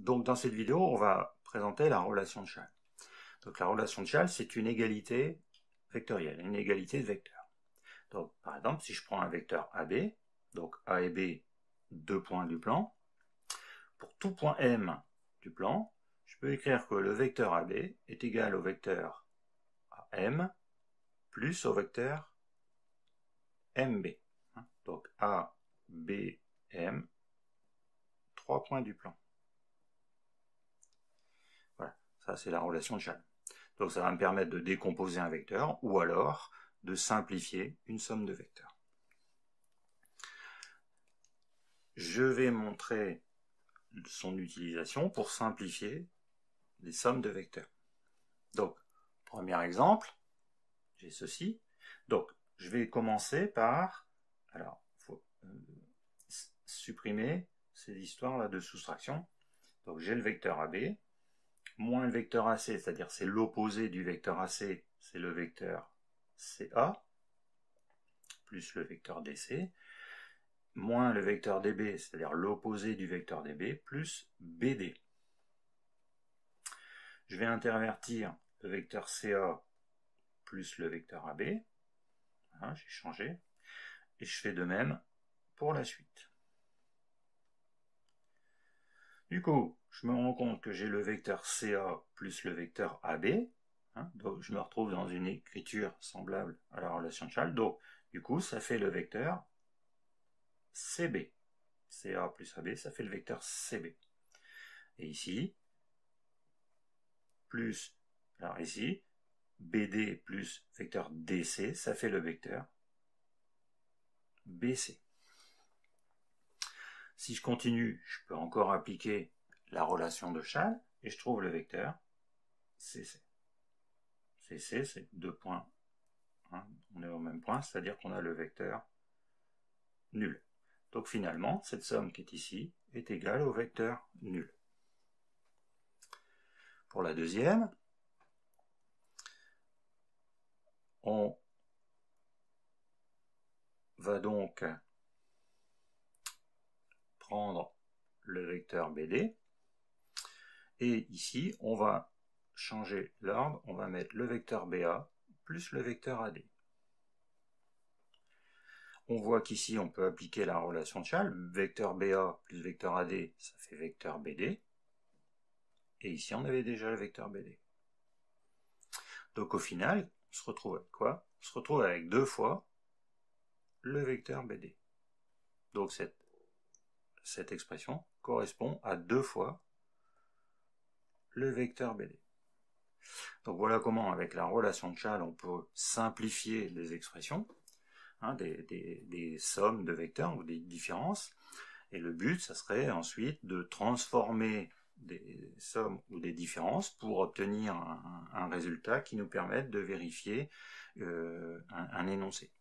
Donc dans cette vidéo, on va présenter la relation de Chasles. Donc la relation de Chasles, c'est une égalité vectorielle, une égalité de vecteurs. Donc par exemple, si je prends un vecteur AB, donc A et B, deux points du plan, pour tout point M du plan, je peux écrire que le vecteur AB est égal au vecteur AM plus au vecteur MB. Donc A, B, M, trois points du plan. Voilà, ça c'est la relation de Chasles. Donc ça va me permettre de décomposer un vecteur ou alors de simplifier une somme de vecteurs. Je vais montrer son utilisation pour simplifier les sommes de vecteurs. Donc, premier exemple, j'ai ceci. Donc, je vais commencer par, alors, il faut supprimer ces histoires-là de soustraction. Donc, j'ai le vecteur AB, moins le vecteur AC, c'est-à-dire c'est l'opposé du vecteur AC, c'est le vecteur CA, plus le vecteur DC, moins le vecteur DB, c'est-à-dire l'opposé du vecteur DB, plus BD. Je vais intervertir le vecteur CA plus le vecteur AB. Voilà, j'ai changé. Et je fais de même pour la suite. Du coup, je me rends compte que j'ai le vecteur CA plus le vecteur AB. Donc je me retrouve dans une écriture semblable à la relation de Chasles. Donc, du coup, ça fait le vecteur CB. CA plus AB, ça fait le vecteur CB. Et ici, plus, alors ici, BD plus vecteur DC, ça fait le vecteur BC. Si je continue, je peux encore appliquer la relation de Chasles et je trouve le vecteur CC. CC, c'est deux points. On est au même point, c'est-à-dire qu'on a le vecteur nul. Donc finalement, cette somme qui est ici est égale au vecteur nul. Pour la deuxième, on va donc prendre le vecteur BD et ici, on va changer l'ordre, on va mettre le vecteur BA plus le vecteur AD. On voit qu'ici, on peut appliquer la relation de Chasles. Vecteur BA plus vecteur AD, ça fait vecteur BD. Et ici, on avait déjà le vecteur BD. Donc au final, on se retrouve avec quoi? On se retrouve avec deux fois le vecteur BD. Donc cette expression correspond à deux fois le vecteur BD. Donc voilà comment, avec la relation de Chasles, on peut simplifier les expressions, des sommes de vecteurs ou des différences. Et le but, ça serait ensuite de transformer des sommes ou des différences pour obtenir un résultat qui nous permette de vérifier un énoncé.